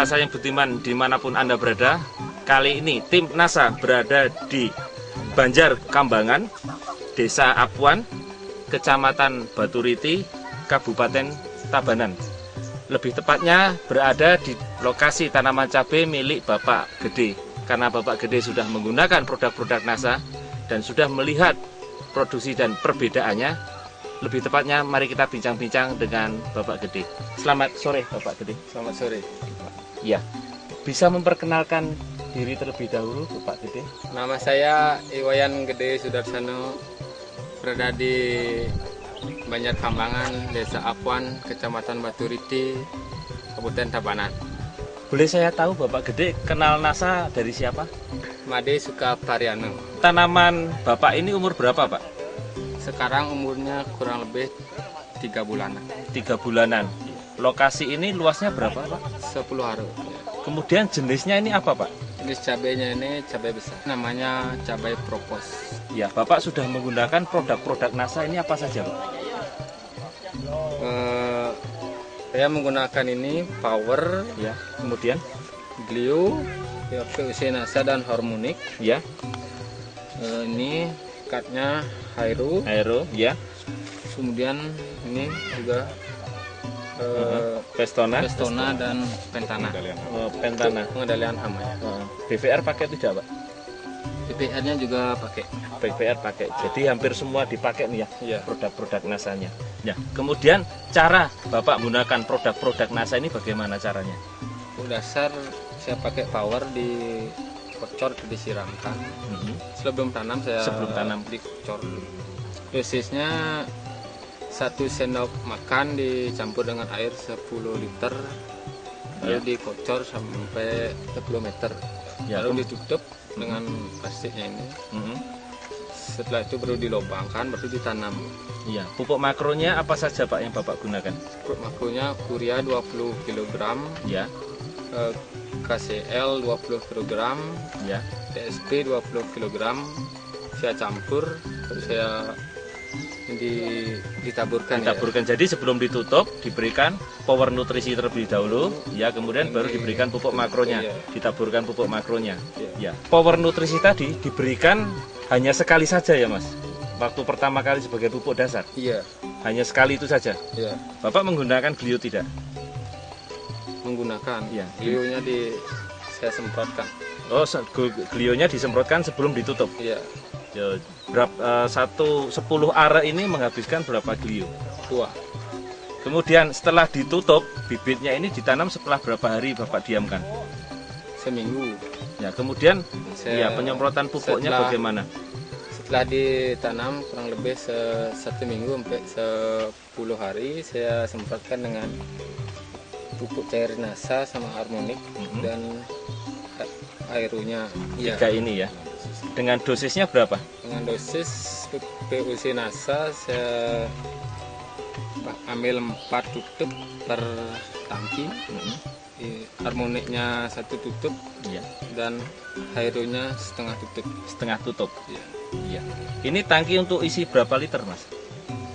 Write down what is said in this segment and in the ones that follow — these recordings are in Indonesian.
NASA yang budiman dimanapun Anda berada. Kali ini tim NASA berada di Banjar Kambangan, Desa Apuan, Kecamatan Baturiti, Kabupaten Tabanan. Lebih tepatnya berada di lokasi tanaman cabai milik Bapak Gede. Karena Bapak Gede sudah menggunakan produk-produk NASA dan sudah melihat produksi dan perbedaannya. Lebih tepatnya, mari kita bincang-bincang dengan Bapak Gede. Selamat sore, Bapak Gede. Selamat sore. Ya, bisa memperkenalkan diri terlebih dahulu, Bapak Gede? Nama saya Iwayan Gede Sudarsano, berada di Banjar Kambangan, Desa Apuan, Kecamatan Baturiti, Kabupaten Tabanan. Boleh saya tahu Bapak Gede kenal NASA dari siapa? Made Sukaparyano. Tanaman Bapak ini umur berapa, Pak? Sekarang umurnya kurang lebih 3 bulanan. 3 bulanan. Lokasi ini luasnya berapa, Pak? 10 hari. Kemudian jenisnya ini apa, Pak? Jenis cabainya ini cabai besar, namanya cabai propos. Ya, Bapak sudah menggunakan produk-produk NASA ini apa saja, Pak? Saya menggunakan ini Power, Ya, kemudian Glio, POC NASA dan Harmonic. ya, Ini cutnya Hairu. Aero, ya, Kemudian ini juga Pestona, Pestona dan Pentana. Pentana. Pengendalian hama. BVR pakai tidak, Pak? PPR-nya juga pakai. BVR pakai. Jadi hampir semua dipakai nih ya, Iya. produk-produk NASA-nya. Ya, kemudian cara Bapak menggunakan produk-produk NASA ini bagaimana caranya? Untuk dasar saya pakai Power di kocor disiramkan. Sebelum tanam saya dikocor. Dosisnya 1 sendok makan dicampur dengan air 10 liter, lalu dikocor sampai 10 meter. Ya, Lalu ditutup dengan plastiknya ini. Setelah itu baru dilobangkan, baru ditanam. Iya, pupuk makronya apa saja, Pak, yang Bapak gunakan? Makronya Kuria 20 kg, Ya, KCL 20 kg, ya. TSP 20 kg. Saya campur, terus saya ditaburkan. Ditaburkan. Jadi sebelum ditutup diberikan power nutrisi terlebih dahulu, ya, kemudian baru diberikan pupuk makronya. Iya. Ditaburkan pupuk makronya. Iya. Ya. Power nutrisi tadi diberikan hanya sekali saja ya, Mas. Waktu pertama kali sebagai pupuk dasar. Iya, Hanya sekali itu saja. iya. Bapak menggunakan Glio tidak? Menggunakan. Iya. Glionya saya semprotkan. Oh, Glionya disemprotkan sebelum ditutup. Iya, Ya, 10 are ini menghabiskan berapa Glio? 2 Kemudian setelah ditutup, bibitnya ini ditanam setelah berapa hari Bapak diamkan? seminggu. Ya, kemudian Saya- penyemprotan pupuknya setelah- bagaimana? Setelah ditanam kurang lebih 1 minggu sampai 10 hari saya semprotkan dengan pupuk cair NASA sama Harmonic dan airunya. Iya. 3 ini ya. Dengan dosisnya berapa? Dengan dosis PUC NASA saya ambil 4 tutup per tangki. Harmoniknya 1 tutup Iya, dan hairunya setengah tutup. setengah tutup. Iya. Iya. Ini tangki untuk isi berapa liter, Mas?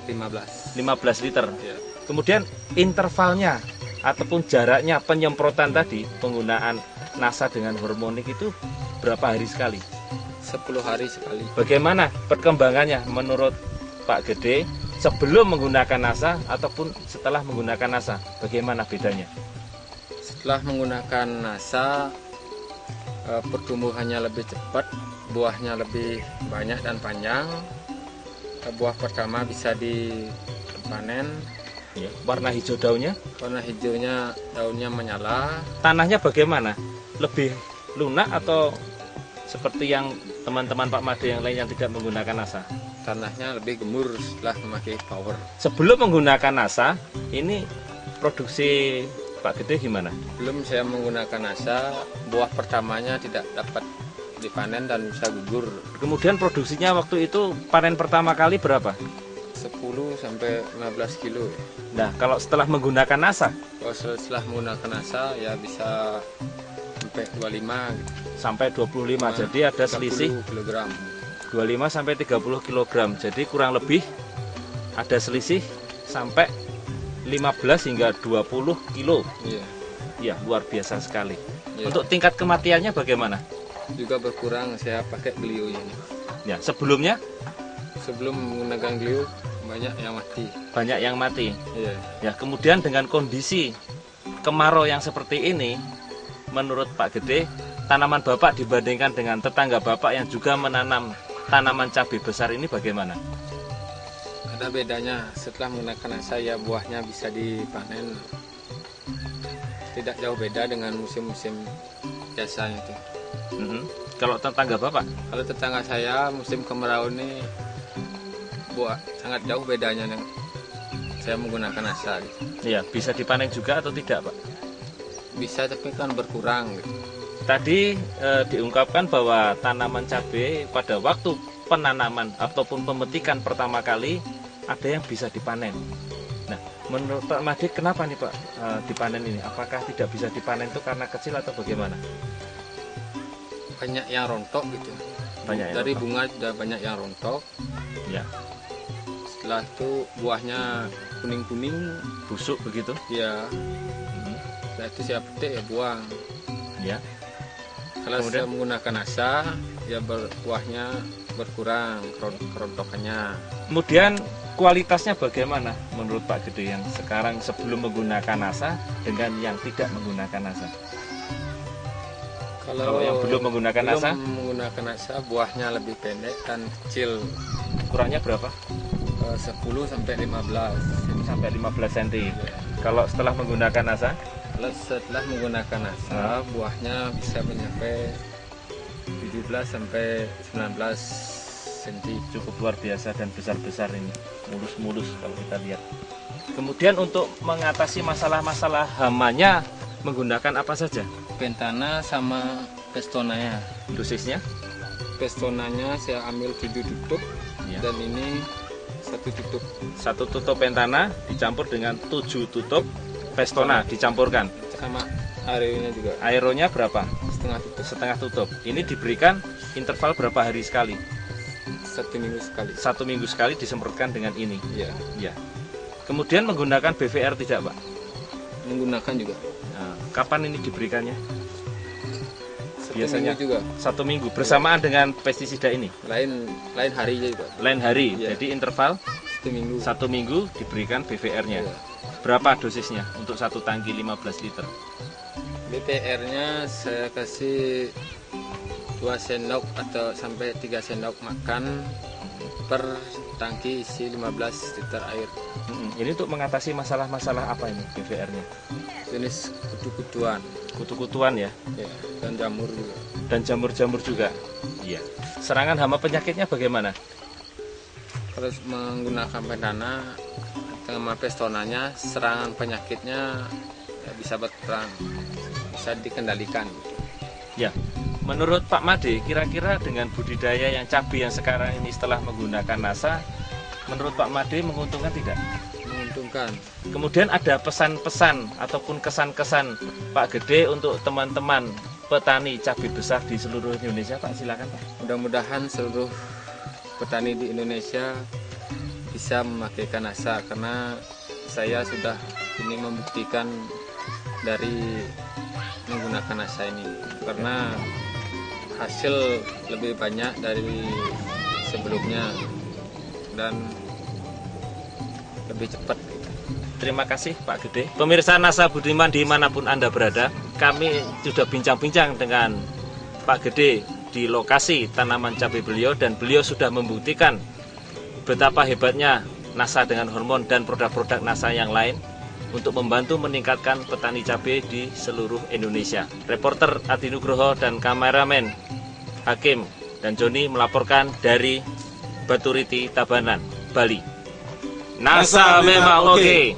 15. 15 liter. Iya. Kemudian intervalnya ataupun jaraknya penyemprotan tadi, penggunaan NASA dengan harmonik itu berapa hari sekali? 10 hari sekali. Bagaimana perkembangannya menurut Pak Gede sebelum menggunakan NASA ataupun setelah menggunakan NASA? Bagaimana bedanya? Setelah menggunakan NASA, pertumbuhannya lebih cepat, buahnya lebih banyak dan panjang. Buah pertama bisa dipanen, Ya. Warna hijau daunnya, warna hijaunya daunnya menyala. tanahnya bagaimana? Lebih lunak atau seperti yang teman-teman Pak Made yang lain yang tidak menggunakan NASA? Tanahnya lebih gembur setelah memakai Power. Sebelum menggunakan NASA, ini produksi Pak Gede gimana? Belum saya menggunakan NASA, buah pertamanya tidak dapat dipanen dan bisa gugur. Kemudian produksinya waktu itu panen pertama kali berapa? 10 sampai 15 kilo. Nah, kalau setelah menggunakan NASA Kalau setelah menggunakan NASA ya bisa sampai 25 gitu. sampai 25, jadi ada selisih 30 kg. 25 sampai 30 kg. Jadi kurang lebih ada selisih sampai 15 hingga 20 kilo. Iya. Ya, luar biasa sekali. Ya. Untuk tingkat kematiannya bagaimana? Juga berkurang, saya pakai Glio ini. Ya, sebelumnya Sebelum menggunakan Glio banyak yang mati. banyak yang mati. Iya. Ya, kemudian dengan kondisi kemarau yang seperti ini, menurut Pak Gede, tanaman Bapak dibandingkan dengan tetangga Bapak yang juga menanam tanaman cabai besar ini bagaimana? Ada bedanya, setelah menggunakan NASA ya buahnya bisa dipanen. Tidak jauh beda dengan musim-musim biasanya itu. Kalau tetangga Bapak? Kalau tetangga saya musim kemarau ini buah sangat jauh bedanya dengan saya menggunakan NASA gitu. Ya, bisa dipanen juga atau tidak, Pak? Bisa tapi kan berkurang gitu. Tadi diungkapkan bahwa tanaman cabai pada waktu penanaman ataupun pemetikan pertama kali ada yang bisa dipanen. Nah, menurut Pak Made kenapa nih Pak dipanen ini? Apakah tidak bisa dipanen itu karena kecil atau bagaimana? Banyak yang rontok gitu. Banyak yang Dari rontok. bunga sudah banyak yang rontok. Ya, Setelah itu buahnya kuning-kuning, busuk begitu. ya. Hmm, Setelah itu saya petik ya buang. Ya, Kalau Kemudian? saya menggunakan NASA ya buahnya berkurang kerontokannya. kemudian kualitasnya bagaimana menurut Pak Gede yang sekarang sebelum menggunakan NASA dengan yang tidak menggunakan NASA? Kalau yang belum menggunakan NASA? menggunakan NASA buahnya lebih pendek dan kecil, Ukurannya berapa? 10 sampai 15. Sampai 15 cm. Kalau setelah menggunakan NASA? Kalau setelah menggunakan NASA buahnya bisa mencapai 17 sampai 19 cm. Cukup luar biasa dan besar-besar ini, mulus-mulus kalau kita lihat. Kemudian untuk mengatasi masalah-masalah hamanya menggunakan apa saja? Pentana sama pestonanya. Dosisnya? Pestonanya saya ambil 7 tutup Ya. dan ini 1 tutup. 1 tutup pentana dicampur dengan 7 tutup pestona dicampurkan. Sama areonya juga Aeronya berapa? setengah tutup, Setengah tutup. Ini diberikan interval berapa hari sekali? 1 minggu sekali. 1 minggu sekali disemprotkan dengan ini. Ya, Ya. Kemudian menggunakan BVR tidak, Pak? menggunakan juga. Nah, kapan ini diberikannya? 1 Biasanya minggu juga. 1 minggu bersamaan dengan pestisida ini. Lain harinya juga. Lain hari. Ya. Jadi interval 1 minggu. 1 minggu diberikan BVR-nya. Ya. Berapa dosisnya untuk 1 tangki 15 liter? BPR-nya saya kasih 2 sendok atau sampai 3 sendok makan per tangki isi 15 liter air. Ini untuk mengatasi masalah-masalah apa ini BVR-nya? Jenis kutu-kutuan Kutu-kutuan ya, ya, dan jamur juga. dan jamur-jamur juga. Iya. Serangan hama penyakitnya bagaimana? Kalau menggunakan pentana sama pestonanya, serangan penyakitnya ya, bisa berperan, bisa dikendalikan. Ya. Menurut Pak Made, kira-kira dengan budidaya yang cabai yang sekarang ini setelah menggunakan NASA, menurut Pak Made menguntungkan tidak? Menguntungkan. Kemudian ada pesan-pesan ataupun kesan-kesan Pak Gede untuk teman-teman petani cabai besar di seluruh Indonesia, Pak, silakan Pak. Mudah-mudahan seluruh petani di Indonesia bisa memakaikan NASA, karena saya sudah ini membuktikan dari menggunakan NASA ini, karena hasil lebih banyak dari sebelumnya dan lebih cepat. Terima kasih Pak Gede. Pemirsa NASA Budiman dimanapun Anda berada, kami sudah bincang-bincang dengan Pak Gede di lokasi tanaman cabai beliau, dan beliau sudah membuktikan betapa hebatnya NASA dengan hormon dan produk-produk NASA yang lain untuk membantu meningkatkan petani cabai di seluruh Indonesia. Reporter Adi Nugroho dan kameramen Hakim dan Joni melaporkan dari Baturiti, Tabanan, Bali. NASA memang oke.